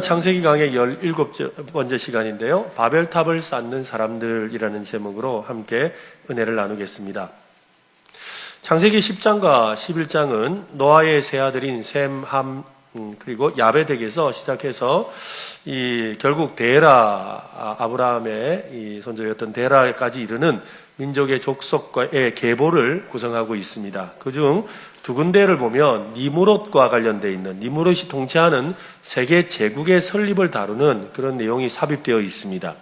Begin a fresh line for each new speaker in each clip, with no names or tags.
창세기 강의 17번째 시간인데요. 바벨탑을 쌓는 사람들이라는 제목으로 함께 은혜를 나누겠습니다. 창세기 10장과 11장은 노아의 세 아들인 셈, 함, 그리고 야베덱에서 시작해서 결국 데라, 아브라함의 손자였던 데라까지 이르는 민족의 족속과의 계보를 구성하고 있습니다. 그중 두 군데를 보면 니무롯과 관련되어 있는, 니무롯이 통치하는 세계 제국의 설립을 다루는 그런 내용이 삽입되어 있습니다.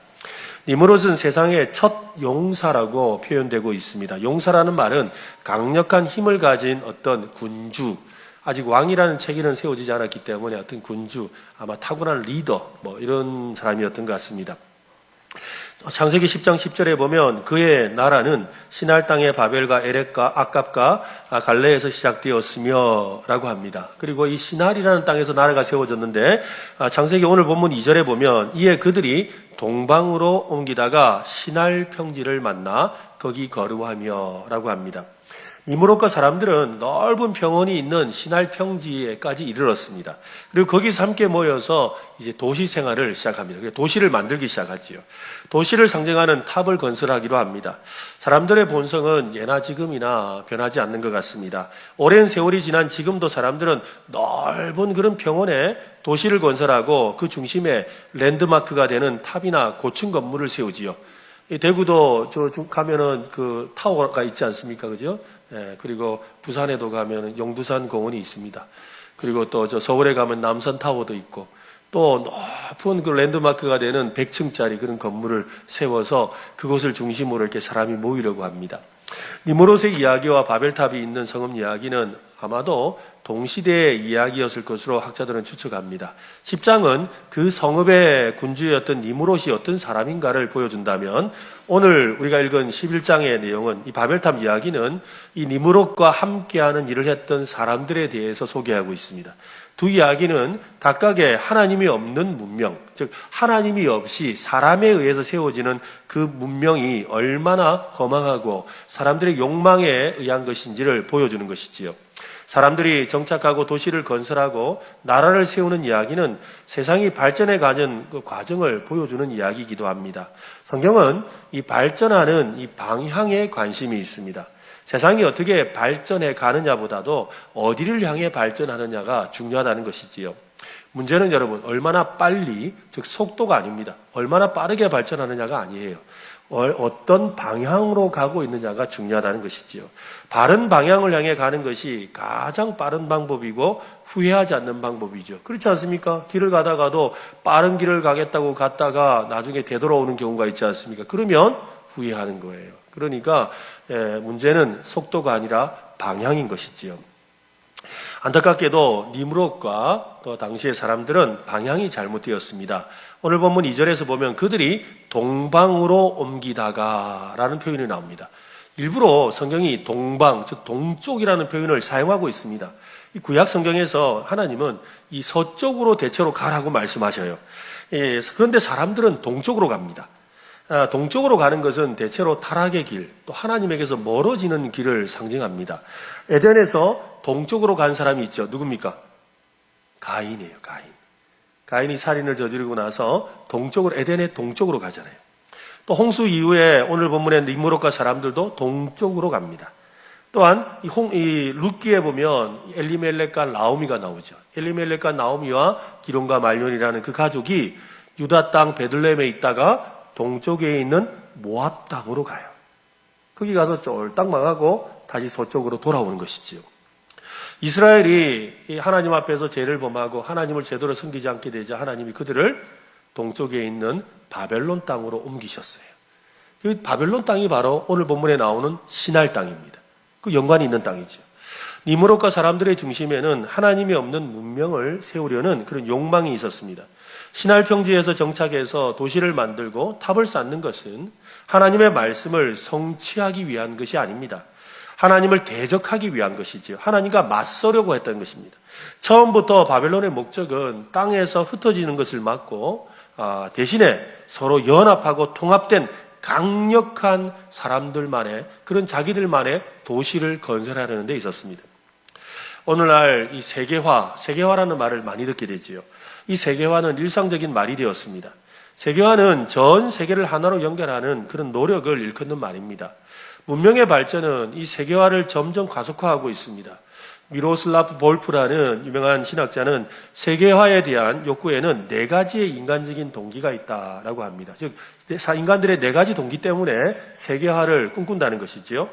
니무롯은 세상의 첫 용사라고 표현되고 있습니다. 용사라는 말은 강력한 힘을 가진 어떤 군주, 아직 왕이라는 체계는 세워지지 않았기 때문에 어떤 군주, 아마 타고난 리더, 이런 사람이었던 것 같습니다. 창세기 10장 10절에 보면 그의 나라는 시날 땅의 바벨과 에렉과 악갑과 갈레에서 시작되었으며 라고 합니다. 그리고 이 시날이라는 땅에서 나라가 세워졌는데 창세기 오늘 본문 2절에 보면 이에 그들이 동방으로 옮기다가 시날 평지를 만나 거기 거류하며 라고 합니다. 니무롯과 사람들은 넓은 평원이 있는 시날 평지에까지 이르렀습니다. 그리고 거기서 함께 모여서 이제 도시 생활을 시작합니다. 도시를 만들기 시작하지요. 도시를 상징하는 탑을 건설하기로 합니다. 사람들의 본성은 예나 지금이나 변하지 않는 것 같습니다. 오랜 세월이 지난 지금도 사람들은 넓은 그런 평원에 도시를 건설하고 그 중심에 랜드마크가 되는 탑이나 고층 건물을 세우지요. 대구도 가면은 그 타워가 있지 않습니까? 그죠? 예, 그리고 부산에도 가면 용두산 공원이 있습니다. 그리고 또 서울에 가면 남산 타워도 있고 또 높은 그 랜드마크가 되는 100층짜리 그런 건물을 세워서 그곳을 중심으로 이렇게 사람이 모이려고 합니다. 니무롯의 이야기와 바벨탑이 있는 성읍 이야기는 아마도 동시대의 이야기였을 것으로 학자들은 추측합니다. 10장은 그 성읍의 군주였던 니무롯이 어떤 사람인가를 보여준다면 오늘 우리가 읽은 11장의 내용은 이 바벨탑 이야기는 이 니무롯과 함께하는 일을 했던 사람들에 대해서 소개하고 있습니다. 두 이야기는 각각의 하나님이 없는 문명, 즉 하나님이 없이 사람에 의해서 세워지는 그 문명이 얼마나 허망하고 사람들의 욕망에 의한 것인지를 보여주는 것이지요. 사람들이 정착하고 도시를 건설하고 나라를 세우는 이야기는 세상이 발전해 가는 그 과정을 보여주는 이야기이기도 합니다. 성경은 이 발전하는 이 방향에 관심이 있습니다. 세상이 어떻게 발전해 가느냐보다도 어디를 향해 발전하느냐가 중요하다는 것이지요. 문제는 여러분 얼마나 빨리, 즉 속도가 아닙니다. 얼마나 빠르게 발전하느냐가 아니에요. 어떤 방향으로 가고 있느냐가 중요하다는 것이지요. 바른 방향을 향해 가는 것이 가장 빠른 방법이고 후회하지 않는 방법이죠. 그렇지 않습니까? 길을 가다가도 빠른 길을 가겠다고 갔다가 나중에 되돌아오는 경우가 있지 않습니까? 그러면 후회하는 거예요. 그러니까 문제는 속도가 아니라 방향인 것이지요. 안타깝게도 니무롯과 또 당시의 사람들은 방향이 잘못되었습니다. 오늘 본문 2절에서 보면 그들이 동방으로 옮기다가 라는 표현이 나옵니다. 일부러 성경이 동방, 즉 동쪽이라는 표현을 사용하고 있습니다. 이 구약 성경에서 하나님은 이 서쪽으로 대체로 가라고 말씀하셔요. 그런데 사람들은 동쪽으로 갑니다. 동쪽으로 가는 것은 대체로 타락의 길, 또 하나님에게서 멀어지는 길을 상징합니다. 에덴에서 동쪽으로 간 사람이 있죠. 누굽니까? 가인이에요. 가인이 살인을 저지르고 나서 동쪽으로, 에덴의 동쪽으로 가잖아요. 또 홍수 이후에 오늘 본문의 니무롯과 사람들도 동쪽으로 갑니다. 또한 이 룻기에 보면 엘리멜렉과 나오미가 나오죠. 엘리멜렉과 나오미와 기론과 말론이라는 그 가족이 유다 땅 베들레헴에 있다가 동쪽에 있는 모압 땅으로 가요. 거기 가서 쫄딱 망하고 다시 서쪽으로 돌아오는 것이지요. 이스라엘이 하나님 앞에서 죄를 범하고 하나님을 제대로 섬기지 않게 되자 하나님이 그들을 동쪽에 있는 바벨론 땅으로 옮기셨어요. 그 바벨론 땅이 바로 오늘 본문에 나오는 시날 땅입니다. 그 연관이 있는 땅이죠. 니무롯과 사람들의 중심에는 하나님이 없는 문명을 세우려는 그런 욕망이 있었습니다. 시날 평지에서 정착해서 도시를 만들고 탑을 쌓는 것은 하나님의 말씀을 성취하기 위한 것이 아닙니다. 하나님을 대적하기 위한 것이지요. 하나님과 맞서려고 했던 것입니다. 처음부터 바벨론의 목적은 땅에서 흩어지는 것을 막고 대신에 서로 연합하고 통합된 강력한 사람들만의 그런 자기들만의 도시를 건설하려는 데 있었습니다. 오늘날 이 세계화라는 말을 많이 듣게 되지요. 이 세계화는 일상적인 말이 되었습니다. 세계화는 전 세계를 하나로 연결하는 그런 노력을 일컫는 말입니다. 문명의 발전은 이 세계화를 점점 가속화하고 있습니다. 미로슬라프 볼프라는 유명한 신학자는 세계화에 대한 욕구에는 4가지의 인간적인 동기가 있다라고 합니다. 즉 인간들의 4가지 동기 때문에 세계화를 꿈꾼다는 것이지요.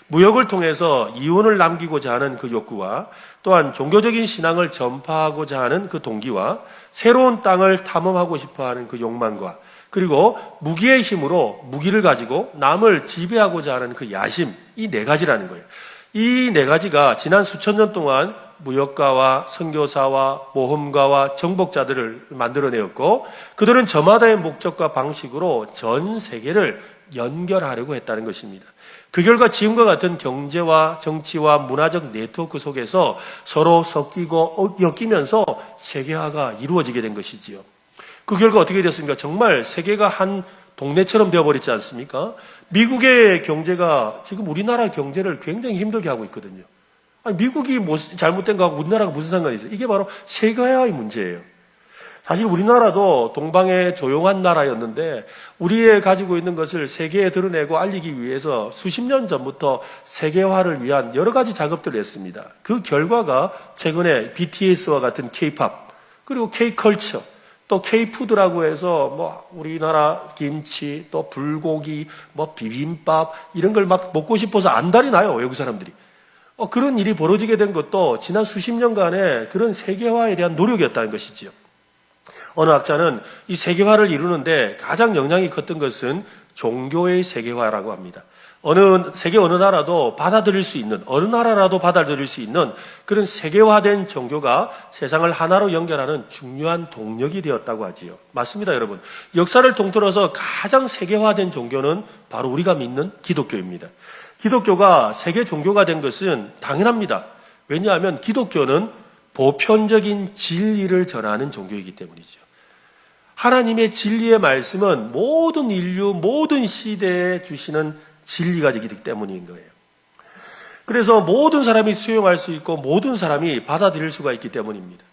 무역을 통해서 이윤을 남기고자 하는 그 욕구와 또한 종교적인 신앙을 전파하고자 하는 그 동기와 새로운 땅을 탐험하고 싶어하는 그 욕망과 그리고 무기의 힘으로 무기를 가지고 남을 지배하고자 하는 그 야심, 이 4가지라는 거예요. 이 4가지가 지난 수천 년 동안 무역가와 선교사와 모험가와 정복자들을 만들어내었고 그들은 저마다의 목적과 방식으로 전 세계를 연결하려고 했다는 것입니다. 그 결과 지금과 같은 경제와 정치와 문화적 네트워크 속에서 서로 섞이고 엮이면서 세계화가 이루어지게 된 것이지요. 그 결과 어떻게 됐습니까? 정말 세계가 한 동네처럼 되어버렸지 않습니까? 미국의 경제가 지금 우리나라 경제를 굉장히 힘들게 하고 있거든요. 아니, 미국이 뭐 잘못된 거하고 우리나라가 무슨 상관이 있어요? 이게 바로 세계화의 문제예요. 사실 우리나라도 동방의 조용한 나라였는데 우리의 가지고 있는 것을 세계에 드러내고 알리기 위해서 수십 년 전부터 세계화를 위한 여러 가지 작업들을 했습니다. 그 결과가 최근에 BTS와 같은 K-팝 그리고 K-컬처 또 K-푸드라고 해서 뭐 우리나라 김치 또 불고기 뭐 비빔밥 이런 걸 막 먹고 싶어서 안달이 나요. 외국 사람들이. 그런 일이 벌어지게 된 것도 지난 수십 년간의 그런 세계화에 대한 노력이었다는 것이지요. 어느 학자는 이 세계화를 이루는데 가장 영향이 컸던 것은 종교의 세계화라고 합니다. 세계 어느 나라도 받아들일 수 있는, 어느 나라라도 받아들일 수 있는 그런 세계화된 종교가 세상을 하나로 연결하는 중요한 동력이 되었다고 하지요. 맞습니다, 여러분. 역사를 통틀어서 가장 세계화된 종교는 바로 우리가 믿는 기독교입니다. 기독교가 세계 종교가 된 것은 당연합니다. 왜냐하면 기독교는 보편적인 진리를 전하는 종교이기 때문이죠. 하나님의 진리의 말씀은 모든 인류, 모든 시대에 주시는 진리가 되기 때문인 거예요. 그래서 모든 사람이 수용할 수 있고 모든 사람이 받아들일 수가 있기 때문입니다.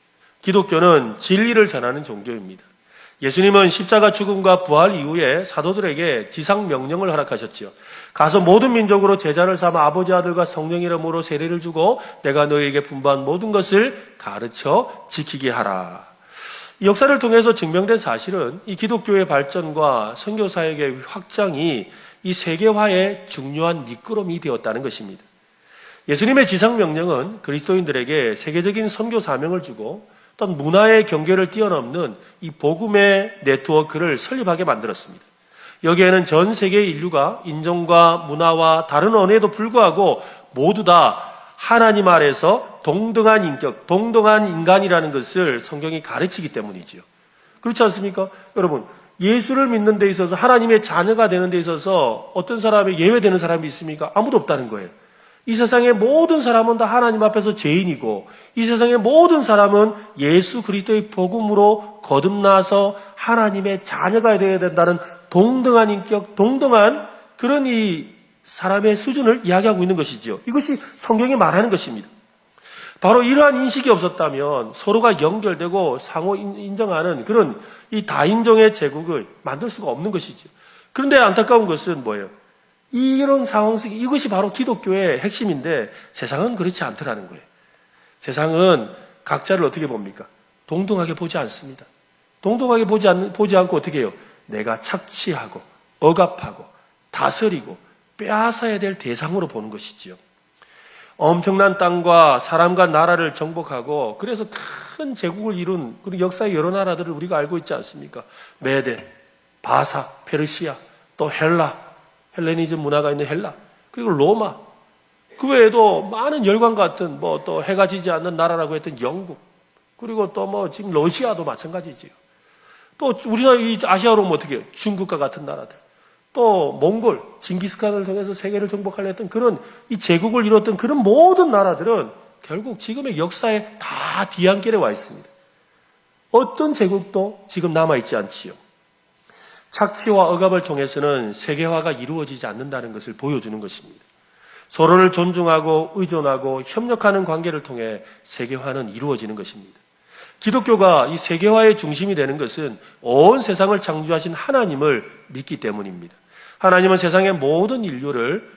기독교는 진리를 전하는 종교입니다. 예수님은 십자가 죽음과 부활 이후에 사도들에게 지상 명령을 허락하셨지요. 가서 모든 민족으로 제자를 삼아 아버지 아들과 성령 이름으로 세례를 주고 내가 너희에게 분부한 모든 것을 가르쳐 지키게 하라. 이 역사를 통해서 증명된 사실은 이 기독교의 발전과 선교사역의 확장이 이 세계화의 중요한 미끄럼이 되었다는 것입니다. 예수님의 지상 명령은 그리스도인들에게 세계적인 선교 사명을 주고 어떤 문화의 경계를 뛰어넘는 이 복음의 네트워크를 설립하게 만들었습니다. 여기에는 전 세계 인류가 인종과 문화와 다른 언어에도 불구하고 모두 다 하나님 아래서 동등한 인격, 동등한 인간이라는 것을 성경이 가르치기 때문이지요. 그렇지 않습니까? 여러분, 예수를 믿는 데 있어서 하나님의 자녀가 되는 데 있어서 어떤 사람이 예외되는 사람이 있습니까? 아무도 없다는 거예요. 이 세상의 모든 사람은 다 하나님 앞에서 죄인이고 이 세상의 모든 사람은 예수 그리스도의 복음으로 거듭나서 하나님의 자녀가 되어야 된다는 동등한 인격, 동등한 그런 이 사람의 수준을 이야기하고 있는 것이죠. 이것이 성경이 말하는 것입니다. 바로 이러한 인식이 없었다면 서로가 연결되고 상호 인정하는 그런 이 다인종의 제국을 만들 수가 없는 것이죠. 그런데 안타까운 것은 뭐예요? 이런 상황 속에 이것이 바로 기독교의 핵심인데 세상은 그렇지 않더라는 거예요. 세상은 각자를 어떻게 봅니까? 동등하게 보지 않습니다. 동등하게 보지 않고 어떻게 해요? 내가 착취하고 억압하고 다스리고 빼앗아야 될 대상으로 보는 것이지요. 엄청난 땅과 사람과 나라를 정복하고 그래서 큰 제국을 이룬 그리고 역사의 여러 나라들을 우리가 알고 있지 않습니까? 메데, 바사, 페르시아, 또 헬레니즘 문화가 있는 헬라, 그리고 로마, 그 외에도 많은 열강 같은 또 해가 지지 않는 나라라고 했던 영국, 그리고 또 지금 러시아도 마찬가지지요. 또 우리나라 이 아시아로 어떻게 해요? 중국과 같은 나라들. 또 몽골, 징기스칸을 통해서 세계를 정복하려 했던 그런 이 제국을 이뤘던 그런 모든 나라들은 결국 지금의 역사에 다 뒤안길에 와 있습니다. 어떤 제국도 지금 남아있지 않지요. 착취와 억압을 통해서는 세계화가 이루어지지 않는다는 것을 보여주는 것입니다. 서로를 존중하고 의존하고 협력하는 관계를 통해 세계화는 이루어지는 것입니다. 기독교가 이 세계화의 중심이 되는 것은 온 세상을 창조하신 하나님을 믿기 때문입니다. 하나님은 세상의 모든 인류를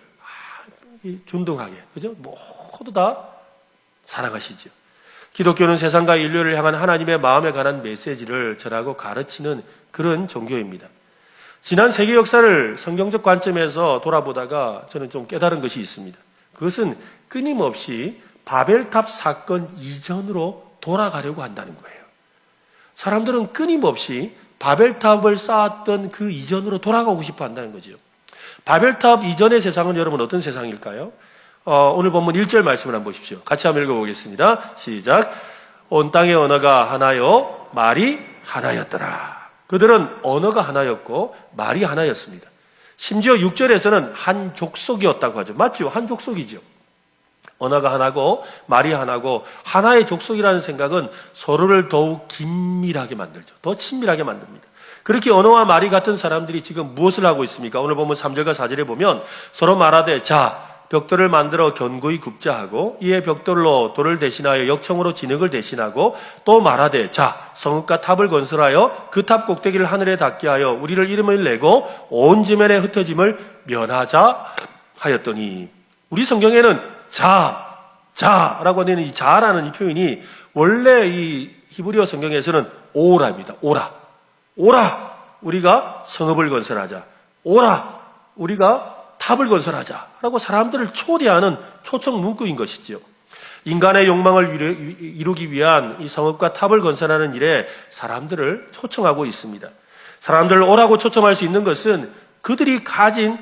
균등하게, 그죠? 모두 다 사랑하시죠. 기독교는 세상과 인류를 향한 하나님의 마음에 관한 메시지를 전하고 가르치는 그런 종교입니다. 지난 세계 역사를 성경적 관점에서 돌아보다가 저는 좀 깨달은 것이 있습니다. 그것은 끊임없이 바벨탑 사건 이전으로 돌아가려고 한다는 거예요. 사람들은 끊임없이 바벨탑을 쌓았던 그 이전으로 돌아가고 싶어 한다는 거죠. 바벨탑 이전의 세상은 여러분 어떤 세상일까요? 오늘 본문 1절 말씀을 한번 보십시오. 같이 한번 읽어보겠습니다. 시작. 온 땅의 언어가 하나요, 말이 하나였더라. 그들은 언어가 하나였고 말이 하나였습니다. 심지어 6절에서는 한 족속이었다고 하죠. 맞죠? 한 족속이죠. 언어가 하나고 말이 하나고 하나의 족속이라는 생각은 서로를 더욱 긴밀하게 만들죠. 더 친밀하게 만듭니다. 그렇게 언어와 말이 같은 사람들이 지금 무엇을 하고 있습니까? 오늘 보면 3절과 4절에 보면 서로 말하되 자 벽돌을 만들어 견고히 굽자 하고 이에 벽돌로 돌을 대신하여 역청으로 진흙을 대신하고 또 말하되 자 성읍과 탑을 건설하여 그 탑 꼭대기를 하늘에 닿게 하여 우리를 이름을 내고 온 지면에 흩어짐을 면하자 하였더니 우리 성경에는 자라고 되는 이 자라는 이 표현이 원래 이 히브리어 성경에서는 오라입니다. 오라 우리가 성읍을 건설하자. 오라 우리가 탑을 건설하자라고 사람들을 초대하는 초청 문구인 것이죠. 인간의 욕망을 이루기 위한 이 성읍과 탑을 건설하는 일에 사람들을 초청하고 있습니다. 사람들을 오라고 초청할 수 있는 것은 그들이 가진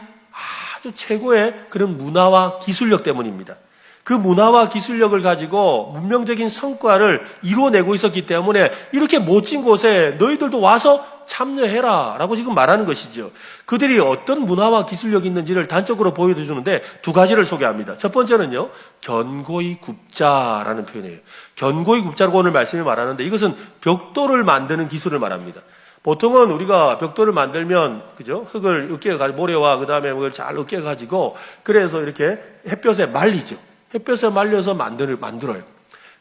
아주 최고의 그런 문화와 기술력 때문입니다. 그 문화와 기술력을 가지고 문명적인 성과를 이루어내고 있었기 때문에 이렇게 멋진 곳에 너희들도 와서 참여해라 라고 지금 말하는 것이죠. 그들이 어떤 문화와 기술력이 있는지를 단적으로 보여주는데 두 가지를 소개합니다. 첫 번째는요, 견고히 굽자라는 표현이에요. 견고히 굽자라고 오늘 말씀이 말하는데 이것은 벽돌을 만드는 기술을 말합니다. 보통은 우리가 벽돌을 만들면, 그죠? 흙을 으깨가지고, 모래와 그 다음에 그걸 잘 으깨가지고, 그래서 이렇게 햇볕에 말리죠. 햇볕에 말려서 만들어요.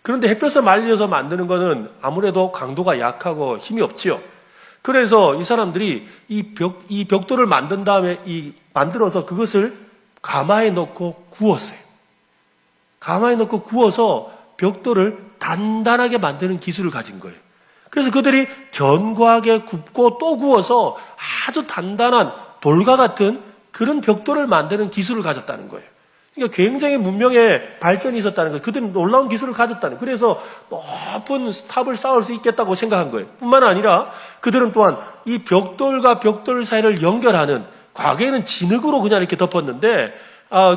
그런데 햇볕에 말려서 만드는 거는 아무래도 강도가 약하고 힘이 없지요. 그래서 이 사람들이 이 벽돌을 만든 다음에 만들어서 그것을 가마에 넣고 구웠어요. 가마에 넣고 구워서 벽돌을 단단하게 만드는 기술을 가진 거예요. 그래서 그들이 견고하게 굽고 또 구워서 아주 단단한 돌과 같은 그런 벽돌을 만드는 기술을 가졌다는 거예요. 그러니까 굉장히 문명의 발전이 있었다는 거예요. 그들은 놀라운 기술을 가졌다는 거예요. 그래서 높은 탑을 쌓을 수 있겠다고 생각한 거예요. 뿐만 아니라 그들은 또한 이 벽돌과 벽돌 사이를 연결하는, 과거에는 진흙으로 그냥 이렇게 덮었는데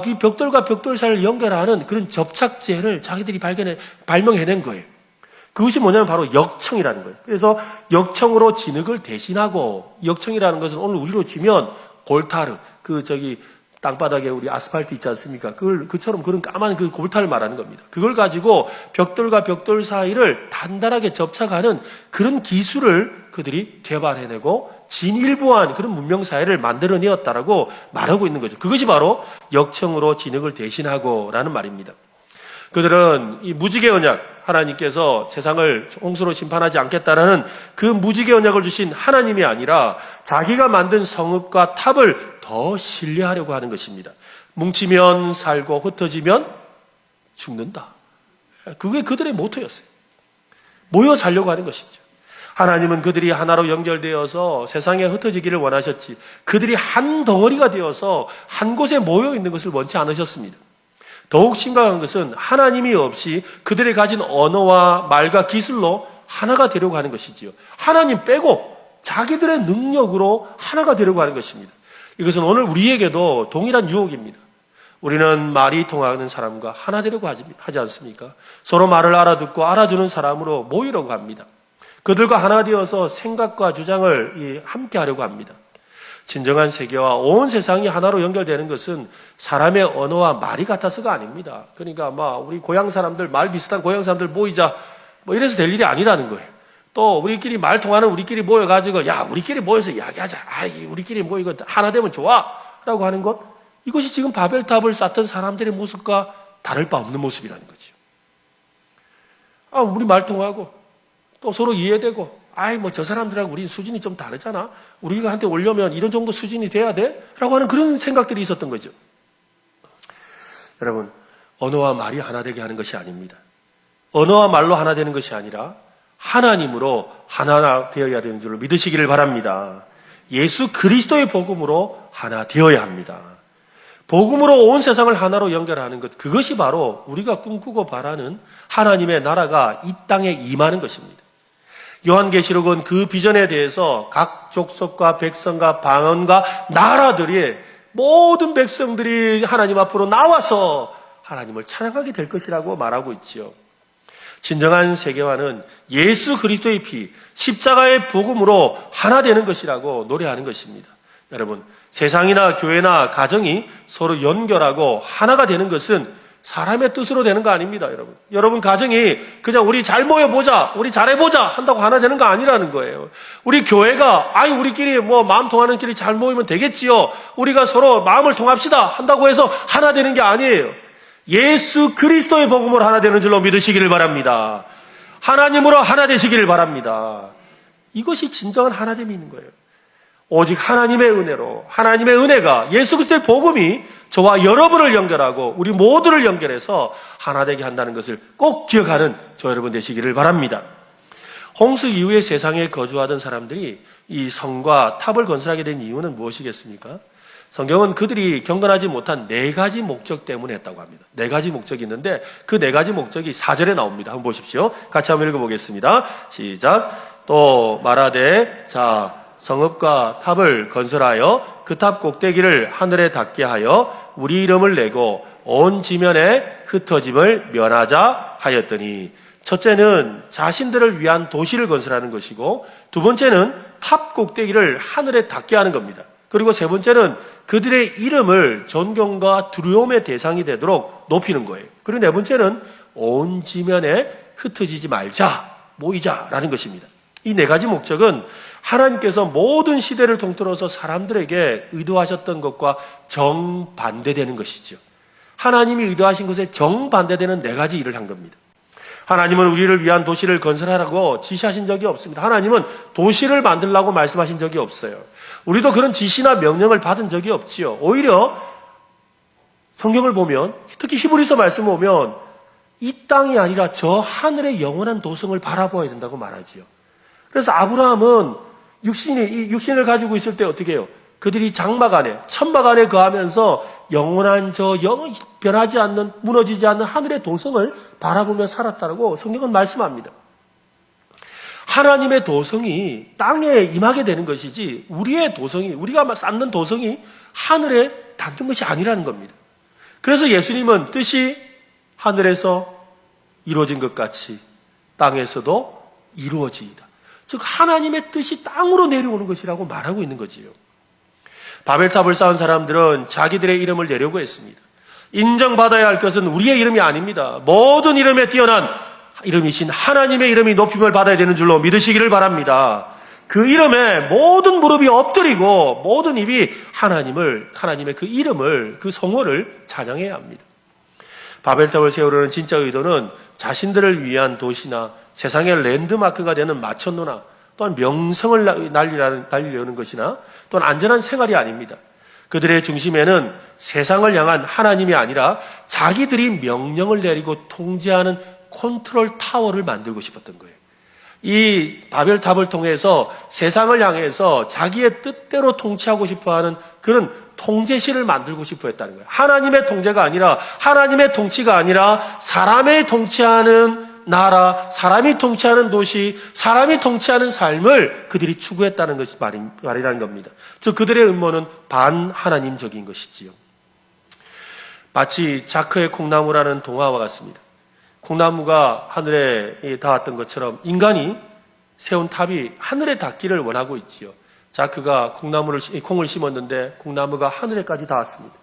이 벽돌과 벽돌 사이를 연결하는 그런 접착제를 자기들이 발명해낸 거예요. 그것이 뭐냐면 바로 역청이라는 거예요. 그래서 역청으로 진흙을 대신하고, 역청이라는 것은 오늘 우리로 치면 골타르, 땅바닥에 우리 아스팔트 있지 않습니까? 그처럼 그런 까만 그 골타를 말하는 겁니다. 그걸 가지고 벽돌과 벽돌 사이를 단단하게 접착하는 그런 기술을 그들이 개발해내고 진일보한 그런 문명사회를 만들어내었다라고 말하고 있는 거죠. 그것이 바로 역청으로 진흙을 대신하고라는 말입니다. 그들은 이 무지개 언약, 하나님께서 세상을 홍수로 심판하지 않겠다라는 그 무지개 언약을 주신 하나님이 아니라 자기가 만든 성읍과 탑을 더 신뢰하려고 하는 것입니다. 뭉치면 살고 흩어지면 죽는다. 그게 그들의 모토였어요. 모여 살려고 하는 것이죠. 하나님은 그들이 하나로 연결되어서 세상에 흩어지기를 원하셨지, 그들이 한 덩어리가 되어서 한 곳에 모여 있는 것을 원치 않으셨습니다. 더욱 심각한 것은 하나님이 없이 그들이 가진 언어와 말과 기술로 하나가 되려고 하는 것이지요. 하나님 빼고 자기들의 능력으로 하나가 되려고 하는 것입니다. 이것은 오늘 우리에게도 동일한 유혹입니다. 우리는 말이 통하는 사람과 하나 되려고 하지 않습니까? 서로 말을 알아듣고 알아주는 사람으로 모이려고 합니다. 그들과 하나 되어서 생각과 주장을 함께 하려고 합니다. 진정한 세계와 온 세상이 하나로 연결되는 것은 사람의 언어와 말이 같아서가 아닙니다. 그러니까 우리 고향 사람들, 말 비슷한 고향 사람들 모이자, 이래서 될 일이 아니라는 거예요. 또 우리끼리 말 통하는 우리끼리 모여가지고 야, 우리끼리 모여서 이야기하자. 우리끼리 모이고 하나 되면 좋아 라고 하는 것, 이것이 지금 바벨탑을 쌓던 사람들의 모습과 다를 바 없는 모습이라는 거죠. 우리 말 통하고 또 서로 이해되고, 아이, 뭐 저 사람들하고 우리 수준이 좀 다르잖아. 우리가 한테 오려면 이런 정도 수준이 돼야 돼? 라고 하는 그런 생각들이 있었던 거죠. 여러분, 언어와 말이 하나 되게 하는 것이 아닙니다. 언어와 말로 하나 되는 것이 아니라 하나님으로 하나 되어야 되는 줄로 믿으시기를 바랍니다. 예수 그리스도의 복음으로 하나 되어야 합니다. 복음으로 온 세상을 하나로 연결하는 것, 그것이 바로 우리가 꿈꾸고 바라는 하나님의 나라가 이 땅에 임하는 것입니다. 요한계시록은 그 비전에 대해서 각 족속과 백성과 방언과 나라들이 모든 백성들이 하나님 앞으로 나와서 하나님을 찬양하게 될 것이라고 말하고 있지요. 진정한 세계화는 예수 그리스도의 피, 십자가의 복음으로 하나 되는 것이라고 노래하는 것입니다. 여러분, 세상이나 교회나 가정이 서로 연결하고 하나가 되는 것은 사람의 뜻으로 되는 거 아닙니다, 여러분. 여러분 가정이 그냥 우리 잘 모여보자, 우리 잘해보자 한다고 하나 되는 거 아니라는 거예요. 우리 교회가 우리끼리 뭐 마음 통하는 길이 잘 모이면 되겠지요. 우리가 서로 마음을 통합시다 한다고 해서 하나 되는 게 아니에요. 예수 그리스도의 복음으로 하나 되는 줄로 믿으시기를 바랍니다. 하나님으로 하나 되시기를 바랍니다. 이것이 진정한 하나됨이 있는 거예요. 오직 하나님의 은혜로, 하나님의 은혜가 예수 그리스도의 복음이 저와 여러분을 연결하고 우리 모두를 연결해서 하나 되게 한다는 것을 꼭 기억하는 저 여러분 되시기를 바랍니다. 홍수 이후에 세상에 거주하던 사람들이 이 성과 탑을 건설하게 된 이유는 무엇이겠습니까? 성경은 그들이 경건하지 못한 4가지 목적 때문에 했다고 합니다. 4가지 목적이 있는데 그 4가지 목적이 4절에 나옵니다. 한번 보십시오. 같이 한번 읽어보겠습니다. 시작. 또 말하되 성읍과 탑을 건설하여 그 탑 꼭대기를 하늘에 닿게 하여 우리 이름을 내고 온 지면에 흩어짐을 면하자 하였더니, 첫째는 자신들을 위한 도시를 건설하는 것이고, 두 번째는 탑 꼭대기를 하늘에 닿게 하는 겁니다. 그리고 세 번째는 그들의 이름을 존경과 두려움의 대상이 되도록 높이는 거예요. 그리고 네 번째는 온 지면에 흩어지지 말자, 모이자라는 것입니다. 이 4가지 목적은 하나님께서 모든 시대를 통틀어서 사람들에게 의도하셨던 것과 정반대되는 것이죠. 하나님이 의도하신 것에 정반대되는 4가지 일을 한 겁니다. 하나님은 우리를 위한 도시를 건설하라고 지시하신 적이 없습니다. 하나님은 도시를 만들라고 말씀하신 적이 없어요. 우리도 그런 지시나 명령을 받은 적이 없지요. 오히려 성경을 보면, 특히 히브리서 말씀을 보면 이 땅이 아니라 저 하늘의 영원한 도성을 바라보아야 된다고 말하지요. 그래서 아브라함은 육신을 가지고 있을 때 어떻게 해요? 그들이 장막 안에, 천막 안에 거하면서 영원한 변하지 않는, 무너지지 않는 하늘의 도성을 바라보며 살았다고 성경은 말씀합니다. 하나님의 도성이 땅에 임하게 되는 것이지, 우리의 도성이, 우리가 쌓는 도성이 하늘에 닿는 것이 아니라는 겁니다. 그래서 예수님은 뜻이 하늘에서 이루어진 것 같이 땅에서도 이루어지이다. 즉 하나님의 뜻이 땅으로 내려오는 것이라고 말하고 있는 거지요. 바벨탑을 쌓은 사람들은 자기들의 이름을 내려고 했습니다. 인정받아야 할 것은 우리의 이름이 아닙니다. 모든 이름에 뛰어난 이름이신 하나님의 이름이 높임을 받아야 되는 줄로 믿으시기를 바랍니다. 그 이름에 모든 무릎이 엎드리고 모든 입이 하나님의 그 이름을, 그 성호를 찬양해야 합니다. 바벨탑을 세우려는 진짜 의도는 자신들을 위한 도시나 세상의 랜드마크가 되는 마천루나 또한 명성을 날리려는 것이나 또는 안전한 생활이 아닙니다. 그들의 중심에는 세상을 향한 하나님이 아니라 자기들이 명령을 내리고 통제하는 컨트롤 타워를 만들고 싶었던 거예요. 이 바벨탑을 통해서 세상을 향해서 자기의 뜻대로 통치하고 싶어하는 그런 통제실을 만들고 싶어 했다는 거예요. 하나님의 통제가 아니라, 하나님의 통치가 아니라 사람의 통치하는 나라, 사람이 통치하는 도시, 사람이 통치하는 삶을 그들이 추구했다는 것이 말이라는 겁니다. 즉 그들의 음모는 반하나님적인 것이지요. 마치 자크의 콩나무라는 동화와 같습니다. 콩나무가 하늘에 닿았던 것처럼 인간이 세운 탑이 하늘에 닿기를 원하고 있지요. 자크가 콩을 심었는데 콩나무가 하늘에까지 닿았습니다.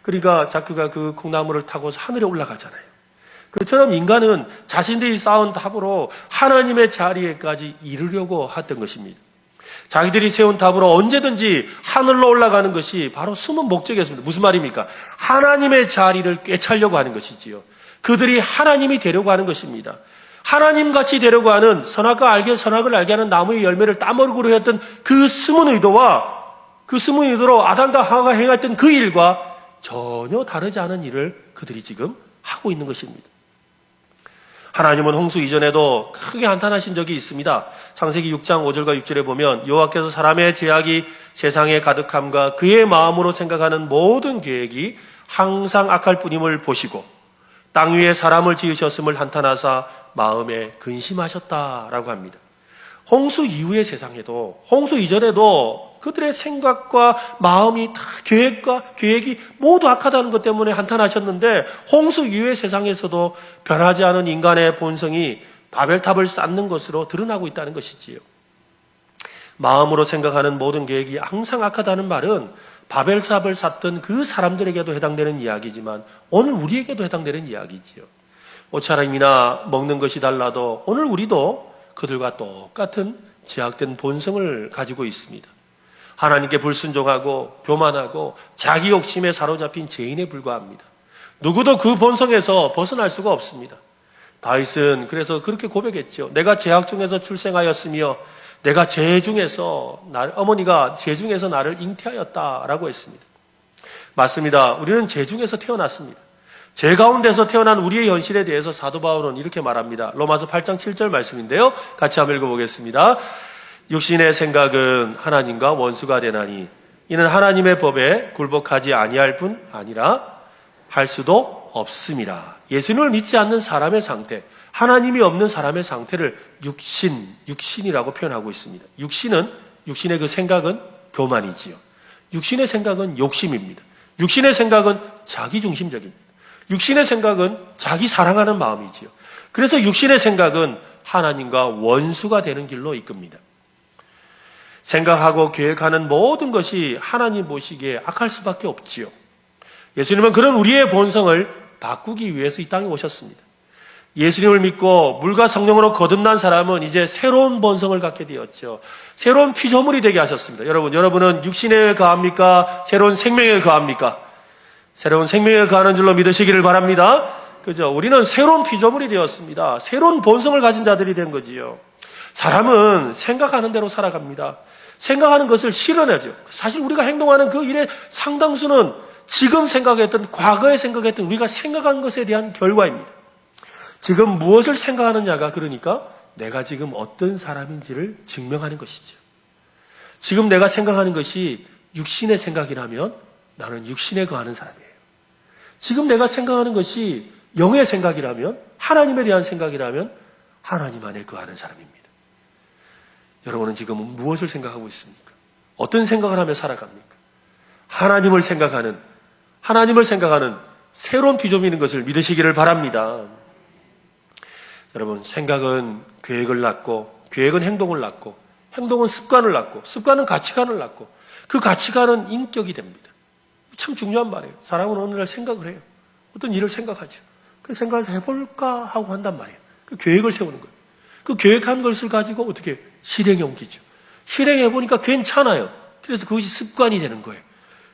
그러니까 자크가 그 콩나무를 타고서 하늘에 올라가잖아요. 그처럼 인간은 자신들이 쌓은 탑으로 하나님의 자리에까지 이르려고 했던 것입니다. 자기들이 세운 탑으로 언제든지 하늘로 올라가는 것이 바로 숨은 목적이었습니다. 무슨 말입니까? 하나님의 자리를 꿰차려고 하는 것이지요. 그들이 하나님이 되려고 하는 것입니다. 하나님같이 되려고 하는 선악을 알게 하는 나무의 열매를 따먹으려 했던 그 숨은 의도로 아담과 하와가 행했던 그 일과 전혀 다르지 않은 일을 그들이 지금 하고 있는 것입니다. 하나님은 홍수 이전에도 크게 한탄하신 적이 있습니다. 창세기 6장 5절과 6절에 보면 여호와께서 사람의 죄악이 세상에 가득함과 그의 마음으로 생각하는 모든 계획이 항상 악할 뿐임을 보시고 땅 위에 사람을 지으셨음을 한탄하사 마음에 근심하셨다라고 합니다. 홍수 이후의 세상에도, 홍수 이전에도 그들의 생각과 마음이 다 계획이 모두 악하다는 것 때문에 한탄하셨는데, 홍수 이후의 세상에서도 변하지 않은 인간의 본성이 바벨탑을 쌓는 것으로 드러나고 있다는 것이지요. 마음으로 생각하는 모든 계획이 항상 악하다는 말은 바벨탑을 쌓던 그 사람들에게도 해당되는 이야기지만 오늘 우리에게도 해당되는 이야기지요. 옷차림이나 먹는 것이 달라도 오늘 우리도 그들과 똑같은 제약된 본성을 가지고 있습니다. 하나님께 불순종하고 교만하고 자기 욕심에 사로잡힌 죄인에 불과합니다. 누구도 그 본성에서 벗어날 수가 없습니다. 다윗은 그래서 그렇게 고백했죠. 내가 죄악 중에서 출생하였으며 내가 어머니가 죄 중에서 나를 잉태하였다라고 했습니다. 맞습니다. 우리는 죄 중에서 태어났습니다. 죄 가운데서 태어난 우리의 현실에 대해서 사도 바울은 이렇게 말합니다. 로마서 8장 7절 말씀인데요. 같이 한번 읽어보겠습니다. 육신의 생각은 하나님과 원수가 되나니 이는 하나님의 법에 굴복하지 아니할 뿐 아니라 할 수도 없음이라. 예수님을 믿지 않는 사람의 상태, 하나님이 없는 사람의 상태를 육신이라고 표현하고 있습니다. 육신의 그 생각은 교만이지요. 육신의 생각은 욕심입니다. 육신의 생각은 자기중심적입니다. 육신의 생각은 자기 사랑하는 마음이지요. 그래서 육신의 생각은 하나님과 원수가 되는 길로 이끕니다. 생각하고 계획하는 모든 것이 하나님 보시기에 악할 수밖에 없지요. 예수님은 그런 우리의 본성을 바꾸기 위해서 이 땅에 오셨습니다. 예수님을 믿고 물과 성령으로 거듭난 사람은 이제 새로운 본성을 갖게 되었죠. 새로운 피조물이 되게 하셨습니다. 여러분은 육신에 거합니까? 새로운 생명에 거합니까? 새로운 생명에 거하는 줄로 믿으시기를 바랍니다. 그죠? 우리는 새로운 피조물이 되었습니다. 새로운 본성을 가진 자들이 된 거지요. 사람은 생각하는 대로 살아갑니다. 생각하는 것을 실현하죠. 사실 우리가 행동하는 그 일의 상당수는 지금 생각했던, 과거에 생각했던 우리가 생각한 것에 대한 결과입니다. 지금 무엇을 생각하느냐가 그러니까 내가 지금 어떤 사람인지를 증명하는 것이죠. 지금 내가 생각하는 것이 육신의 생각이라면 나는 육신에 거하는 사람이에요. 지금 내가 생각하는 것이 영의 생각이라면, 하나님에 대한 생각이라면 하나님 안에 거하는 사람입니다. 여러분은 지금 무엇을 생각하고 있습니까? 어떤 생각을 하며 살아갑니까? 하나님을 생각하는 새로운 피조물인 것을 믿으시기를 바랍니다. 여러분, 생각은 계획을 낳고, 계획은 행동을 낳고, 행동은 습관을 낳고, 습관은 가치관을 낳고, 그 가치관은 인격이 됩니다. 참 중요한 말이에요. 사람은 어느 날 생각을 해요. 어떤 일을 생각하죠. 그 생각을 해볼까 하고 한단 말이에요. 그 계획을 세우는 거예요. 그 계획한 것을 가지고 어떻게 실행에 옮기죠. 실행해보니까 괜찮아요. 그래서 그것이 습관이 되는 거예요.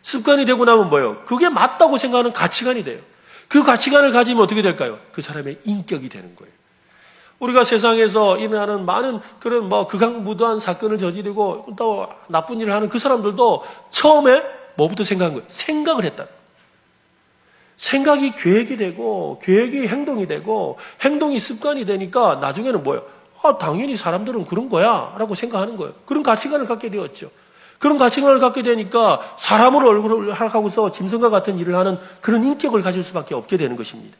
습관이 되고 나면 뭐예요? 그게 맞다고 생각하는 가치관이 돼요. 그 가치관을 가지면 어떻게 될까요? 그 사람의 인격이 되는 거예요. 우리가 세상에서 일어나는 많은 그런 극악무도한 사건을 저지르고 또 나쁜 일을 하는 그 사람들도 처음에 뭐부터 생각한 거예요? 생각을 했다. 생각이 계획이 되고, 계획이 행동이 되고, 행동이 습관이 되니까 나중에는 뭐예요? 당연히 사람들은 그런 거야 라고 생각하는 거예요. 그런 가치관을 갖게 되었죠. 그런 가치관을 갖게 되니까 사람으로 얼굴을 하고서 짐승과 같은 일을 하는 그런 인격을 가질 수밖에 없게 되는 것입니다.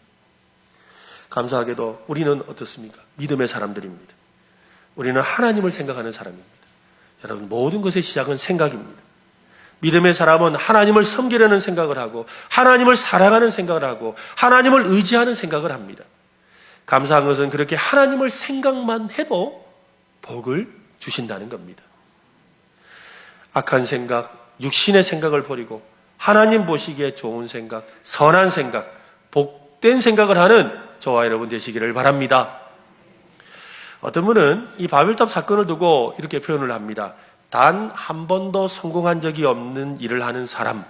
감사하게도 우리는 어떻습니까? 믿음의 사람들입니다. 우리는 하나님을 생각하는 사람입니다. 여러분, 모든 것의 시작은 생각입니다. 믿음의 사람은 하나님을 섬기려는 생각을 하고, 하나님을 사랑하는 생각을 하고, 하나님을 의지하는 생각을 합니다. 감사한 것은 그렇게 하나님을 생각만 해도 복을 주신다는 겁니다. 악한 생각, 육신의 생각을 버리고 하나님 보시기에 좋은 생각, 선한 생각, 복된 생각을 하는 저와 여러분 되시기를 바랍니다. 어떤 분은 이 바벨탑 사건을 두고 이렇게 표현을 합니다. 단 한 번도 성공한 적이 없는 일을 하는 사람,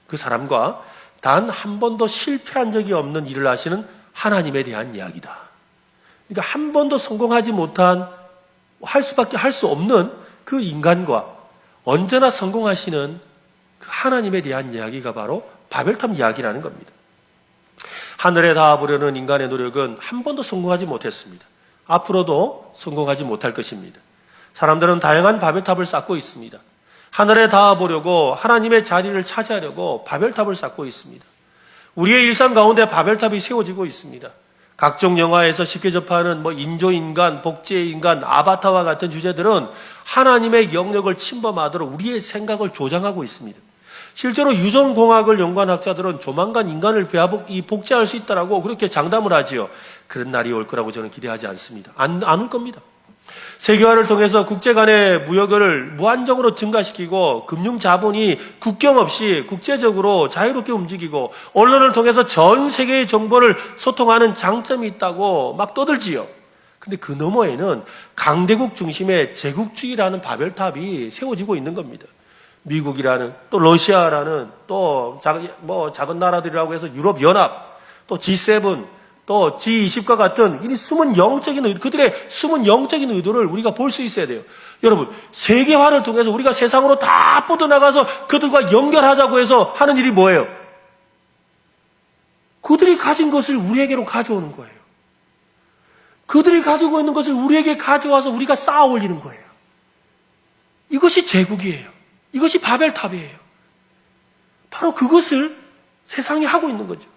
그 사람과 단 한 번도 실패한 적이 없는 일을 하시는 하나님에 대한 이야기다. 그러니까 한 번도 성공하지 못한, 할 수 없는 그 인간과 언제나 성공하시는 그 하나님에 대한 이야기가 바로 바벨탑 이야기라는 겁니다. 하늘에 닿아보려는 인간의 노력은 한 번도 성공하지 못했습니다. 앞으로도 성공하지 못할 것입니다. 사람들은 다양한 바벨탑을 쌓고 있습니다. 하늘에 닿아보려고, 하나님의 자리를 차지하려고 바벨탑을 쌓고 있습니다. 우리의 일상 가운데 바벨탑이 세워지고 있습니다. 각종 영화에서 쉽게 접하는 인조인간, 복제인간, 아바타와 같은 주제들은 하나님의 영역을 침범하도록 우리의 생각을 조장하고 있습니다. 실제로 유전공학을 연구한 학자들은 조만간 인간을 복제할 수 있다라고 그렇게 장담을 하지요. 그런 날이 올 거라고 저는 기대하지 않습니다. 안 올 겁니다. 세계화를 통해서 국제 간의 무역을 무한정으로 증가시키고 금융 자본이 국경 없이 국제적으로 자유롭게 움직이고 언론을 통해서 전 세계의 정보를 소통하는 장점이 있다고 막 떠들지요. 근데 그 너머에는 강대국 중심의 제국주의라는 바벨탑이 세워지고 있는 겁니다. 미국이라는, 또 러시아라는, 또 작은 나라들이라고 해서 유럽연합, 또 G7, 또 G20과 같은 그들의 숨은 영적인 의도를 우리가 볼 수 있어야 돼요. 여러분, 세계화를 통해서 우리가 세상으로 다 뻗어나가서 그들과 연결하자고 해서 하는 일이 뭐예요? 그들이 가진 것을 우리에게로 가져오는 거예요. 그들이 가지고 있는 것을 우리에게 가져와서 우리가 쌓아 올리는 거예요. 이것이 제국이에요. 이것이 바벨탑이에요. 바로 그것을 세상이 하고 있는 거죠.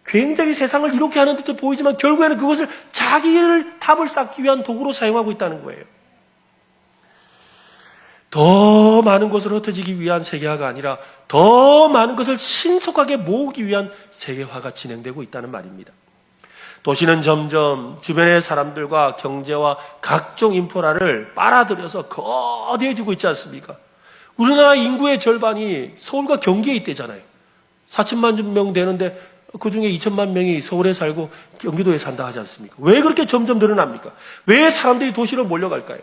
굉장히 세상을 이렇게 하는 듯 보이지만 결국에는 그것을 자기를 탑을 쌓기 위한 도구로 사용하고 있다는 거예요. 더 많은 것을 흩어지기 위한 세계화가 아니라 더 많은 것을 신속하게 모으기 위한 세계화가 진행되고 있다는 말입니다. 도시는 점점 주변의 사람들과 경제와 각종 인프라를 빨아들여서 거대해지고 있지 않습니까? 우리나라 인구의 절반이 서울과 경기에 있대잖아요. 4천만 명 되는데 그중에 2천만 명이 서울에 살고 경기도에 산다 하지 않습니까? 왜 그렇게 점점 늘어납니까? 왜 사람들이 도시로 몰려갈까요?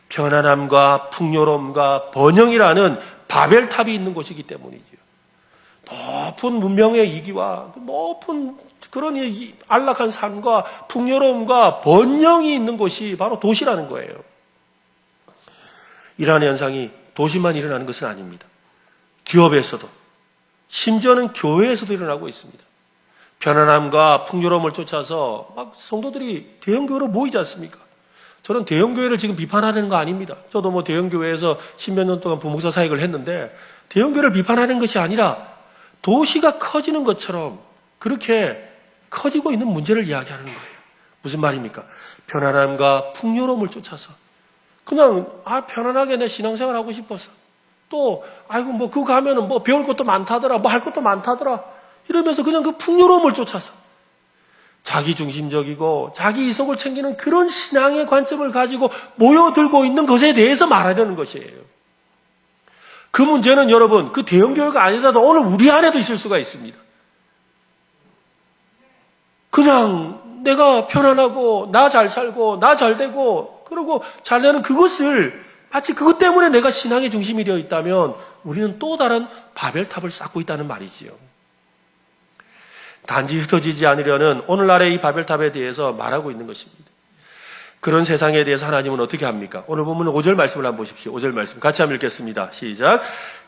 편안함과 풍요로움과 번영이라는 바벨탑이 있는 곳이기 때문이죠. 높은 문명의 이기와 높은 그런 안락한 삶과 풍요로움과 번영이 있는 곳이 바로 도시라는 거예요. 이러한 현상이 도시만 일어나는 것은 아닙니다. 기업에서도, 심지어는 교회에서도 일어나고 있습니다. 편안함과 풍요로움을 쫓아서 막 성도들이 대형교회로 모이지 않습니까? 저는 대형교회를 지금 비판하는 거 아닙니다. 저도 대형교회에서 10몇 년 동안 부목사 사역을 했는데 대형교회를 비판하는 것이 아니라 도시가 커지는 것처럼 그렇게 커지고 있는 문제를 이야기하는 거예요. 무슨 말입니까? 편안함과 풍요로움을 쫓아서 그냥 편안하게 내 신앙생활 하고 싶어서 또 그거 가면은 배울 것도 많다더라, 할 것도 많다더라 이러면서 그냥 그 풍요로움을 쫓아서 자기 중심적이고 자기 이속을 챙기는 그런 신앙의 관점을 가지고 모여들고 있는 것에 대해서 말하려는 것이에요. 그 문제는 여러분, 그 대형교회가 아니라도 오늘 우리 안에도 있을 수가 있습니다. 그냥 내가 편안하고 나 잘 살고 나 잘 되고 그리고 잘 되는 그것을 마치 그것 때문에 내가 신앙의 중심이 되어 있다면 우리는 또 다른 바벨탑을 쌓고 있다는 말이지요. 단지 흩어지지 않으려는 오늘날의 이 바벨탑에 대해서 말하고 있는 것입니다. 그런 세상에 대해서 하나님은 어떻게 합니까? 오늘 보면 5절 말씀을 한번 보십시오. 5절 말씀 같이 한번 읽겠습니다. 시작.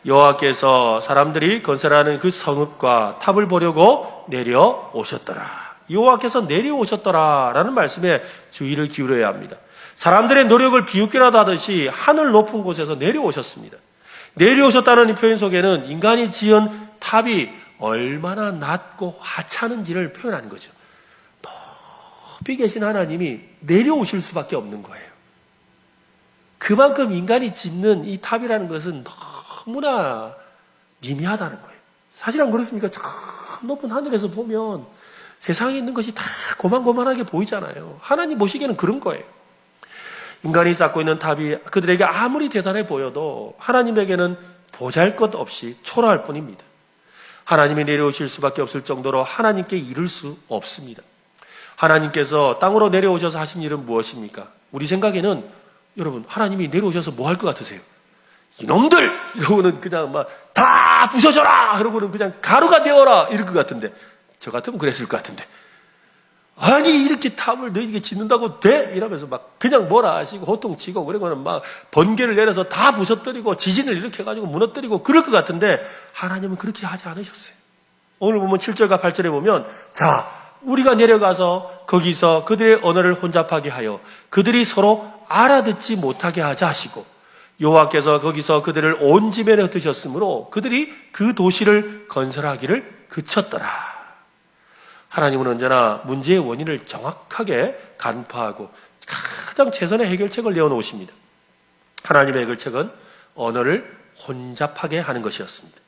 여호와께서 사람들이 건설하는 그 성읍과 탑을 보려고 내려오셨더라. 여호와께서 내려오셨더라라는 말씀에 주의를 기울여야 합니다. 사람들의 노력을 비웃기라도 하듯이 하늘 높은 곳에서 내려오셨습니다. 내려오셨다는 이 표현 속에는 인간이 지은 탑이 얼마나 낮고 하찮은지를 표현하는 거죠. 높이 계신 하나님이 내려오실 수밖에 없는 거예요. 그만큼 인간이 짓는 이 탑이라는 것은 너무나 미미하다는 거예요. 사실 안 그렇습니까? 저 높은 하늘에서 보면 세상에 있는 것이 다 고만고만하게 보이잖아요. 하나님 보시기에는 그런 거예요. 인간이 쌓고 있는 탑이 그들에게 아무리 대단해 보여도 하나님에게는 보잘것없이 초라할 뿐입니다. 하나님이 내려오실 수밖에 없을 정도로 하나님께 이를 수 없습니다. 하나님께서 땅으로 내려오셔서 하신 일은 무엇입니까? 우리 생각에는 여러분 하나님이 내려오셔서 뭐 할 것 같으세요? 이놈들! 이러고는 그냥 다 부셔져라! 이러고는 그냥 가루가 되어라! 이럴 것 같은데 저 같으면 그랬을 것 같은데 아니 이렇게 탑을 너희에게 짓는다고 돼? 이러면서 막 그냥 뭐라 하시고 호통치고 그리고는 막 번개를 내려서 다 부서뜨리고 지진을 일으켜가지고 무너뜨리고 그럴 것 같은데 하나님은 그렇게 하지 않으셨어요. 오늘 보면 7절과 8절에 보면 자 우리가 내려가서 거기서 그들의 언어를 혼잡하게 하여 그들이 서로 알아듣지 못하게 하자 하시고 여호와께서 거기서 그들을 온 지면에 흩으셨으므로 그들이 그 도시를 건설하기를 그쳤더라. 하나님은 언제나 문제의 원인을 정확하게 간파하고 가장 최선의 해결책을 내어놓으십니다. 하나님의 해결책은 언어를 혼잡하게 하는 것이었습니다.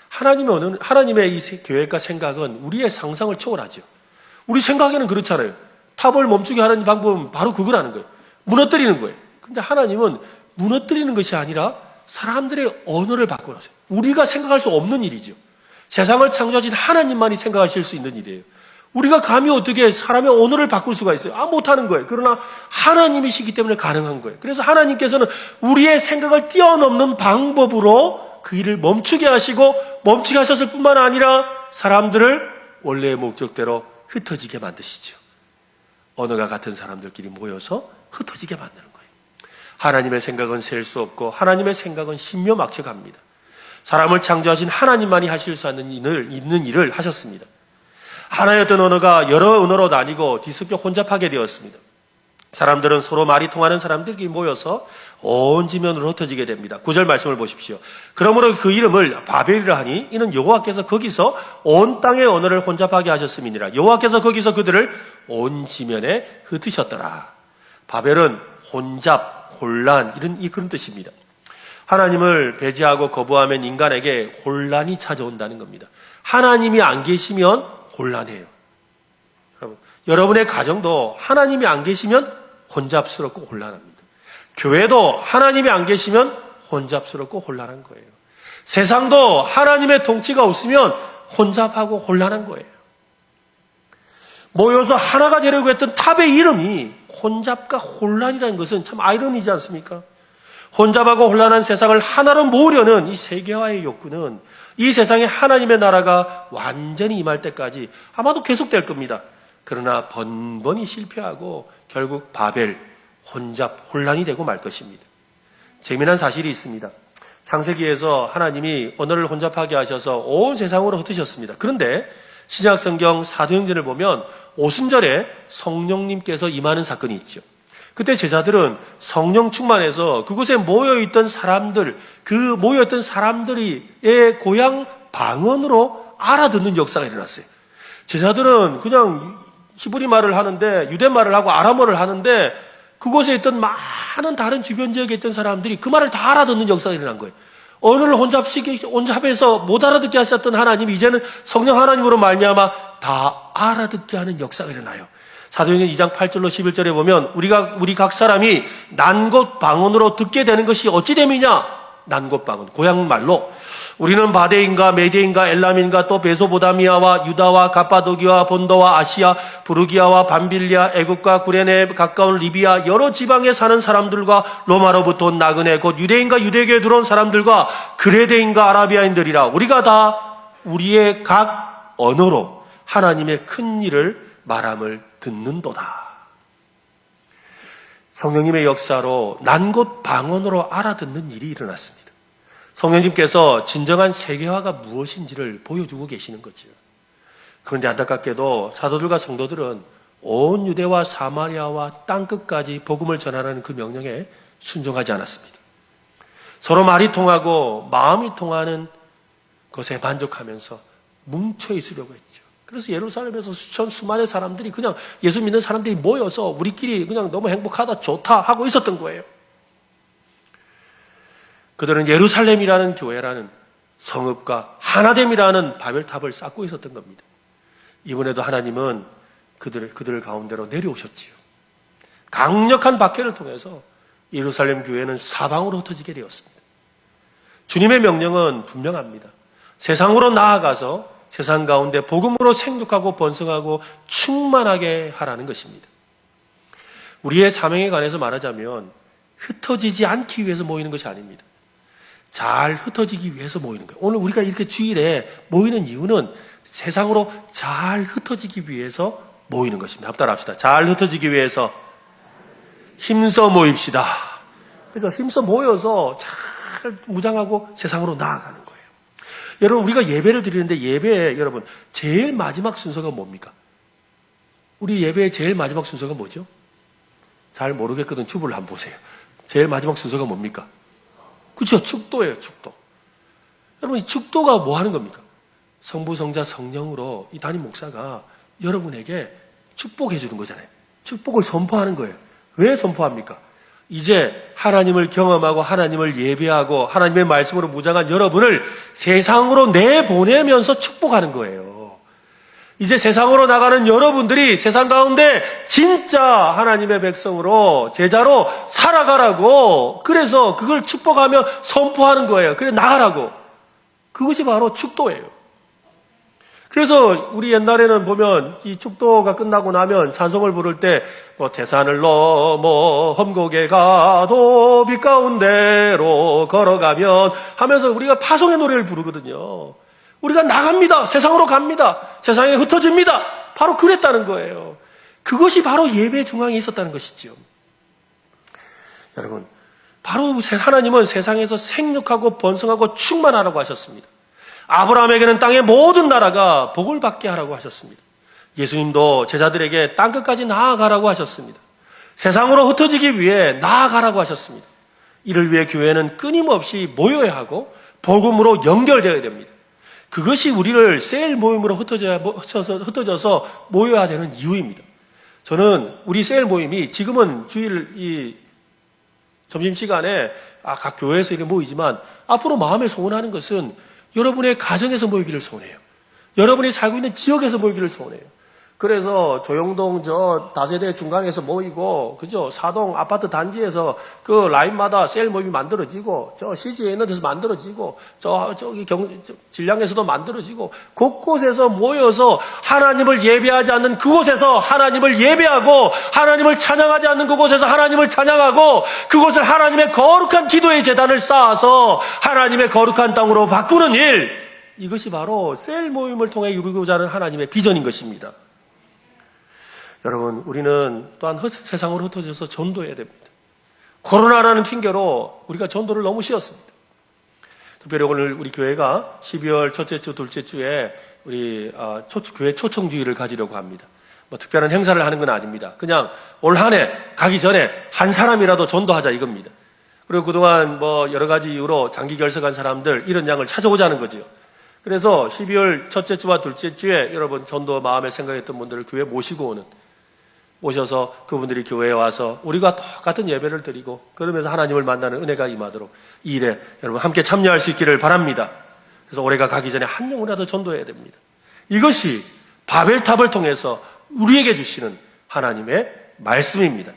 하나님의 이 계획과 생각은 우리의 상상을 초월하죠. 우리 생각에는 그렇잖아요. 탑을 멈추게 하는 방법은 바로 그거라는 거예요. 무너뜨리는 거예요. 근데 하나님은 무너뜨리는 것이 아니라 사람들의 언어를 바꿔놓으세요. 우리가 생각할 수 없는 일이죠. 세상을 창조하신 하나님만이 생각하실 수 있는 일이에요. 우리가 감히 어떻게 사람의 언어를 바꿀 수가 있어요? 못하는 거예요. 그러나 하나님이시기 때문에 가능한 거예요. 그래서 하나님께서는 우리의 생각을 뛰어넘는 방법으로 그 일을 멈추게 하시고 멈추게 하셨을 뿐만 아니라 사람들을 원래의 목적대로 흩어지게 만드시죠. 언어가 같은 사람들끼리 모여서 흩어지게 만드는 거예요. 하나님의 생각은 셀 수 없고 하나님의 생각은 신묘막측합니다. 사람을 창조하신 하나님만이 하실 수 있는 일을 하셨습니다. 하나의 어떤 언어가 여러 언어로 나뉘고 뒤섞여 혼잡하게 되었습니다. 사람들은 서로 말이 통하는 사람들이 모여서 온 지면으로 흩어지게 됩니다. 9절 말씀을 보십시오. 그러므로 그 이름을 바벨이라 하니 이는 여호와께서 거기서 온 땅의 언어를 혼잡하게 하셨음이니라. 여호와께서 거기서 그들을 온 지면에 흩으셨더라. 바벨은 혼잡, 혼란 그런 뜻입니다. 하나님을 배제하고 거부하면 인간에게 혼란이 찾아온다는 겁니다. 하나님이 안 계시면 혼란해요. 여러분의 가정도 하나님이 안 계시면 혼잡스럽고 혼란합니다. 교회도 하나님이 안 계시면 혼잡스럽고 혼란한 거예요. 세상도 하나님의 통치가 없으면 혼잡하고 혼란한 거예요. 모여서 하나가 되려고 했던 탑의 이름이 혼잡과 혼란이라는 것은 참 아이러니지 않습니까? 혼잡하고 혼란한 세상을 하나로 모으려는 이 세계화의 욕구는 이 세상에 하나님의 나라가 완전히 임할 때까지 아마도 계속될 겁니다. 그러나 번번이 실패하고 결국 바벨, 혼잡, 혼란이 되고 말 것입니다. 재미난 사실이 있습니다. 창세기에서 하나님이 언어를 혼잡하게 하셔서 온 세상으로 흩으셨습니다. 그런데 신약 성경 사도행전을 보면 오순절에 성령님께서 임하는 사건이 있죠. 그때 제자들은 성령 충만해서 그곳에 모여있던 사람들, 그 모여있던 사람들의 고향 방언으로 알아듣는 역사가 일어났어요. 제자들은 그냥 히브리 말을 하는데, 유대 말을 하고 아람어를 하는데, 그곳에 있던 많은 다른 주변 지역에 있던 사람들이 그 말을 다 알아듣는 역사가 일어난 거예요. 언어를 혼잡해서 못 알아듣게 하셨던 하나님이 이제는 성령 하나님으로 말미암아 다 알아듣게 하는 역사가 일어나요. 사도행전 2장 8절로 11절에 보면 우리 각 사람이 난곳 방언으로 듣게 되는 것이 어찌 됨이냐? 난곳 방언, 고향 말로. 우리는 바데인가 메데인가 엘람인가 또 베소보다미아와 유다와 갑바도기와 본도와 아시아, 부르기아와 밤빌리아, 애국과 구레네 가까운 리비아 여러 지방에 사는 사람들과 로마로부터 온 나그네 곧 유대인과 유대교에 들어온 사람들과 그레데인과 아라비아인들이라 우리가 다 우리의 각 언어로 하나님의 큰 일을 말함을 듣는도다. 성령님의 역사로 난곳 방언으로 알아듣는 일이 일어났습니다. 성령님께서 진정한 세계화가 무엇인지를 보여주고 계시는 거죠. 그런데 안타깝게도 사도들과 성도들은 온 유대와 사마리아와 땅끝까지 복음을 전하라는 그 명령에 순종하지 않았습니다. 서로 말이 통하고 마음이 통하는 것에 만족하면서 뭉쳐 있으려고 했죠. 그래서 예루살렘에서 수많은 사람들이 그냥 예수 믿는 사람들이 모여서 우리끼리 그냥 너무 행복하다, 좋다 하고 있었던 거예요. 그들은 예루살렘이라는 교회라는 성읍과 하나됨이라는 바벨탑을 쌓고 있었던 겁니다. 이번에도 하나님은 그들 가운데로 내려오셨지요. 강력한 박해를 통해서 예루살렘 교회는 사방으로 흩어지게 되었습니다. 주님의 명령은 분명합니다. 세상으로 나아가서 세상 가운데 복음으로 생육하고 번성하고 충만하게 하라는 것입니다. 우리의 사명에 관해서 말하자면 흩어지지 않기 위해서 모이는 것이 아닙니다. 잘 흩어지기 위해서 모이는 거예요. 오늘 우리가 이렇게 주일에 모이는 이유는 세상으로 잘 흩어지기 위해서 모이는 것입니다. 합달합시다. 잘 흩어지기 위해서 힘써 모입시다. 그래서 힘써 모여서 잘 무장하고 세상으로 나아가는 거예요. 여러분, 우리가 예배를 드리는데 예배에 여러분 제일 마지막 순서가 뭡니까? 우리 예배의 제일 마지막 순서가 뭐죠? 잘 모르겠거든. 주부를 한번 보세요. 제일 마지막 순서가 뭡니까? 그렇죠. 축도예요. 축도. 여러분, 이 축도가 뭐 하는 겁니까? 성부, 성자, 성령으로 이 담임 목사가 여러분에게 축복해 주는 거잖아요. 축복을 선포하는 거예요. 왜 선포합니까? 이제 하나님을 경험하고 하나님을 예배하고 하나님의 말씀으로 무장한 여러분을 세상으로 내보내면서 축복하는 거예요. 이제 세상으로 나가는 여러분들이 세상 가운데 진짜 하나님의 백성으로 제자로 살아가라고, 그래서 그걸 축복하며 선포하는 거예요. 그래 나가라고. 그것이 바로 축도예요. 그래서 우리 옛날에는 보면 이 축도가 끝나고 나면 찬송을 부를 때 뭐 태산을 넘어 험곡에 가도 빛 가운데로 걸어가면 하면서 우리가 파송의 노래를 부르거든요. 우리가 나갑니다. 세상으로 갑니다. 세상에 흩어집니다. 바로 그랬다는 거예요. 그것이 바로 예배 중앙에 있었다는 것이지요. 여러분, 바로 하나님은 세상에서 생육하고 번성하고 충만하라고 하셨습니다. 아브라함에게는 땅의 모든 나라가 복을 받게 하라고 하셨습니다. 예수님도 제자들에게 땅끝까지 나아가라고 하셨습니다. 세상으로 흩어지기 위해 나아가라고 하셨습니다. 이를 위해 교회는 끊임없이 모여야 하고 복음으로 연결되어야 됩니다. 그것이 우리를 셀 모임으로 흩어져서 모여야 되는 이유입니다. 저는 우리 셀 모임이 지금은 주일 이 점심시간에 각 교회에서 이렇게 모이지만 앞으로 마음에 소원하는 것은 여러분의 가정에서 모이기를 소원해요. 여러분이 살고 있는 지역에서 모이기를 소원해요. 그래서 조영동 저 다세대 중간에서 모이고, 그죠? 사동 아파트 단지에서 그 라인마다 셀 모임이 만들어지고, 저 CG에 있는 데서 만들어지고, 저기 진량에서도 만들어지고, 곳곳에서 모여서 하나님을 예배하지 않는 그곳에서 하나님을 예배하고, 하나님을 찬양하지 않는 그곳에서 하나님을 찬양하고, 그곳을 하나님의 거룩한 기도의 제단을 쌓아서 하나님의 거룩한 땅으로 바꾸는 일, 이것이 바로 셀 모임을 통해 이루고자 하는 하나님의 비전인 것입니다. 여러분, 우리는 또한 세상으로 흩어져서 전도해야 됩니다. 코로나라는 핑계로 우리가 전도를 너무 쉬었습니다. 특별히 오늘 우리 교회가 12월 첫째 주, 둘째 주에 우리 교회 초청주의를 가지려고 합니다. 뭐 특별한 행사를 하는 건 아닙니다. 그냥 올 한 해 가기 전에 한 사람이라도 전도하자 이겁니다. 그리고 그동안 뭐 여러 가지 이유로 장기 결석한 사람들 이런 양을 찾아오자는 거죠. 그래서 12월 첫째 주와 둘째 주에 여러분 전도 마음에 생각했던 분들을 교회에 모셔서 그분들이 교회에 와서 우리가 똑같은 예배를 드리고 그러면서 하나님을 만나는 은혜가 임하도록 이 일에 여러분 함께 참여할 수 있기를 바랍니다. 그래서 올해가 가기 전에 한 명이라도 전도해야 됩니다. 이것이 바벨탑을 통해서 우리에게 주시는 하나님의 말씀입니다.